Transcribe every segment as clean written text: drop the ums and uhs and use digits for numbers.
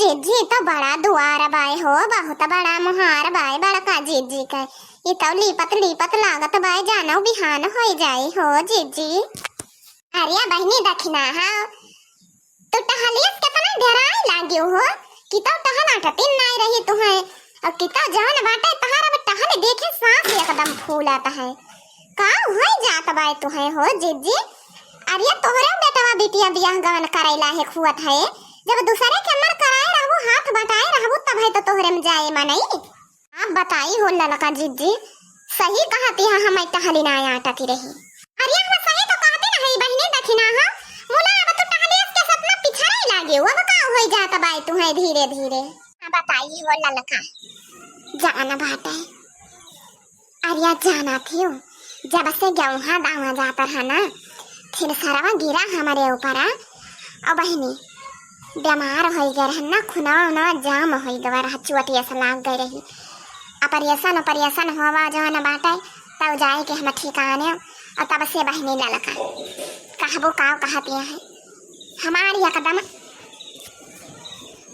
जीजी तो बड़ा दुआर बाय हो, बहुत बड़ा मुहार बाय बड़ा का जीजी का। ये तो लीपत लागत बाय जानो बिहान हो जाए हो जीजी। अरे बहनी दखना हा तो टहलियस कितना डराई लाग्यो हो कि तो टहल आटतिन नहीं रही तुहे और किता जान बाटे तहारा टहल देखे सांस एकदम फूलता है का होई जात बाय तुहे हो जीजी। अरे तोहरे बेटवा बिटिया बियाह गवन करैला है खुआत है, जब दूसरे के मर कराए रहबो हाथ बटाए रहबो तब है तो तोहरे में जाए मनई। आप बताई हो ललका जीजी सही कहती है, हम टहली ना आटती रही। अरे हम सही तो कहते ना है बहनी दखिना हा मुला अब तो टहलियस के सपना पिछड़े लागे अब का होई जात बाय तुहे धीरे धीरे। बताई हो ललका जाना बाटे। अरे जाना थियो जब से गेहूं दावा जाता है ना फिर सरवा गिरा हमारे ऊपर और बहनी बीमार हो गए ना खुना ना जाम हो गए रहा चुअटिया से लाग गई रही। ऑपरेशन होवा जो है ना बाटे तब जाए कि हम ठिकाने और तब से बहनी ललका कहबो का कहती है हमारी एकदम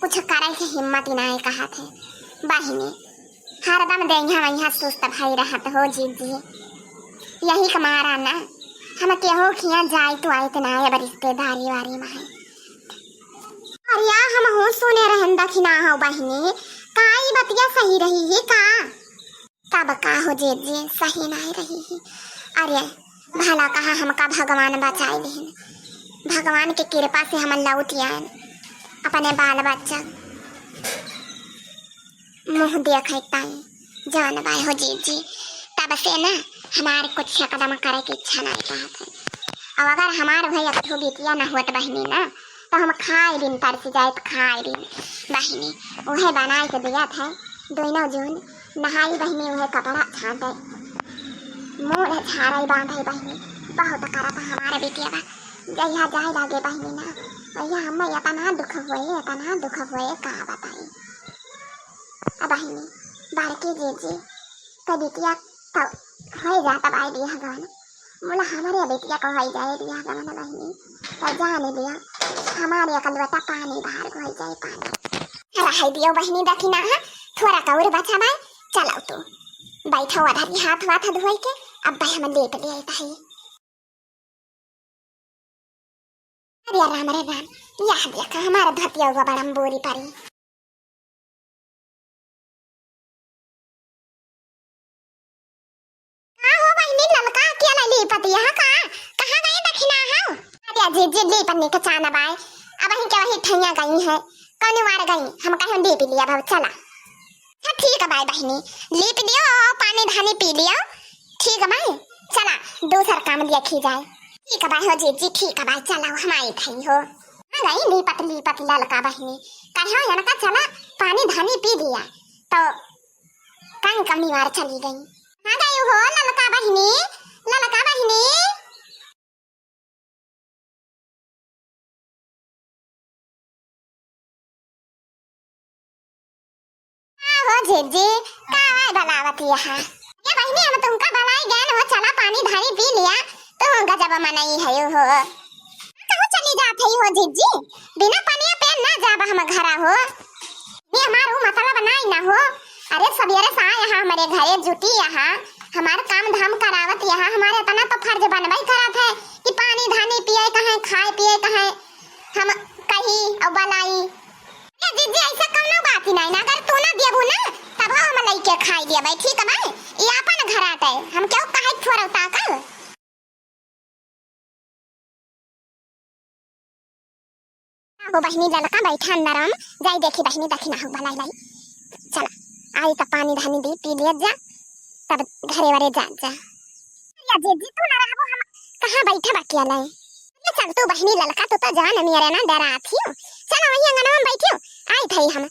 कुछ करे के हिम्मत ही नहीं कहा थे बहनी हरदम देंगे वहीं सुस्त भाई रहत हो जीजी यही कमारा ना हम केहो खिया जाए तो आए ना अब रिश्तेदारी वारी में है। अरे हम हो सुने रहन दखिना हो बहनी काई बतिया सही रही है का तब का हो जीजी सही नहीं रही है। अरे भला कहा हमका भगवान बचाए लेन भगवान के कृपा से हम लौटिया अपने बाल बच्चा मुँह देखे ताई जान बाय हो जीजी तब से ना हमारे कुछ कदम करे की इच्छा नहीं रहत है। और अगर हमारे भैया कठो बिटिया न होत बहनी ना तो हम खाए दिन तरस जाए तो खाए दिन बहनी वह बनाए के दिया था दोनों जून नहाई बहनी वह कपड़ा छाटे मुँह झाड़ाई बांधे बहनी बहुत करा था हमारे बिटिया का जहिया जाए लागे बहनी ना भैया हम इतना दुख हुए का बताई। अब बहनी बारकी जीजी का बिटिया तो हो जाता बाई बियाह गवन बोला हमारे बेटिया को हो जाए बियाह गवन बहनी तो जाने दिया हमारे कलवटा पानी बाहर को हो जाए पानी रह दियो बहनी दखिना हा थोड़ा कौर बचा बाई चलाओ तो बैठो आधा हाथ वाथ धोई के अब भाई हम लेट ले आता है। अरे राम यह देखा हमारा धतिया हुआ बड़ा बोरी परी पतिया का कहां गए दखिना हो। अरे जीजी ली पन्नी के चाना बाय अब ही क्या वही ठैया गई है कौन मार गई हम कहीं ली पी लिया भाव चला ठीक है बाय बहनी ली पी लियो पानी धानी पी लियो ठीक है बाय चला दूसरा काम देखी जाए। ठीक है बाय हो जीजी ठीक है बाय चला हम आई थई हो गई ली पत ललका बहनी कहो या ना चला पानी धानी पी लिया तो कहीं कमी मार चली गई आ गई हो ललका बहनी हो जीजी काहे बलावती है ये बहनी हम तुमका बलाई गए हो चला पानी धानी पी लिया तो गजब मनाई है हो कहां चली जात है हो जीजी बिना पानी पे ना जाब हम घरा हो ये हमारो मतलब नहीं ना हो। अरे सवेरे सा यहाँ हमारे घरे जुटी यहाँ हमारे काम धाम करावत यहाँ हमारे तना तो फर्ज बनवाई करत है कि पानी धानी पिए कहे खाए पिए कहे हम कही और बलाई ये जीजी ऐसा कौनो बात ही नहीं ना अगर तू ना देबू ना तब हम लइके खाई दिया भाई ठीक है भाई ये अपन घर आते हम क्यों कहे थोड़ा ताकल वो बहनी ललका बैठा अंदर हम जाई देखी बहनी दखिना हो भलाई लाई चला आई तो पानी धानी दी पी लिया जा तब घरे वाले जा या जीजी तू ना रहबो हम कहां बैठा बाकी आले ये चल तू बहनी ललका तो जान मेरे ना डराती हो चलो वही अंगना में बैठियो आई थई हम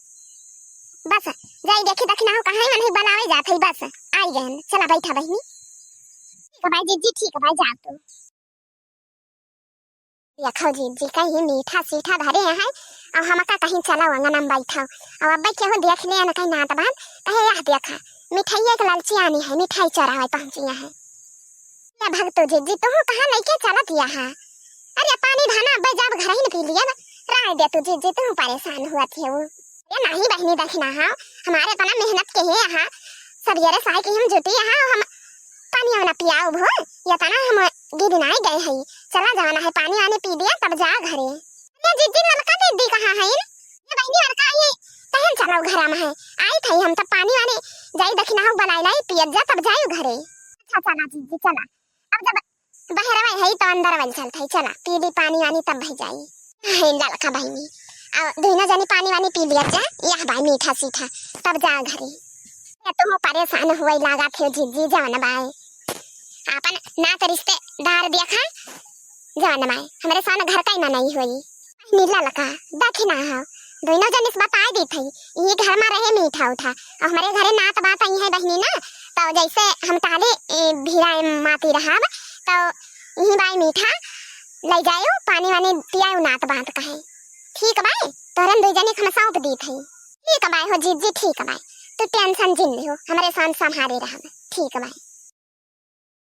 बस जाई देखी दखिना हो कहां मन बनावे जात है बस आई गए चला बैठा बहनी ठीक है भाई जीजी ठीक है भाई जा तू या खाओ जीजी कहीं मीठा सीठा धरे है और हम का कहीं चला अंगना में बैठा और अब के हो देख ले ना कहीं नात बात कहे यह देखा मिठाई एक लालची आनी है मिठाई चढ़ावे पहुंची है या भक्तो जीजी तू कहां लेके चलत यहाँ अरे पानी धाना अब जब घर ही न पी लिया ना राय दे तू जीजी तू परेशान हुआ थे वो ये नहीं बहनी देखना हाँ हमारे तना मेहनत के है यहाँ सब ये साई की हम जुटी यहाँ हम पानी वाला पियाओ भो ये तना हम गिर नहीं गए हैं चला जाना है पानी वानी पी दिया तब जा घरे ये जिद्दी लड़का दीदी कहाँ है ये बहनी लड़का ये तहन चलो घर में है आई थी हम तब पानी वानी जाई देखना हो बनाई लाई पियत जा तब जायो घरे अच्छा चला जीजी चला अब जब बाहर में है तो अंदर वाली चलता है चला पी ली पानी वानी तब भाई जाई है लड़का बहनी अब दोनों जनी पानी वानी पी लिया जा यह भाई मीठा सीठा तब जा घरे ये तुम परेशान हुई लगा थे जीजी जान बाय अपन ना तो रिश्तेदार देखा जान बाय हमारे सामने घर का ही ना नहीं हुई नीला लगा देखी ना हो दोनों जन इस बता दी थी ये घर में रहे मीठा उठा और हमारे घरे नात बात आई है बहनी ना तो जैसे हम ताले भीड़ा माती रहा तो यही बाई मीठा ले जायो पानी वानी पियायो नात बात कहे ठीक बाय तोरन दो जने हम सौंप दी थी ठीक बाय हो जीजी ठीक बाय तू टेंशन जिन हो हमारे साथ संभाले रहा ठीक बाय।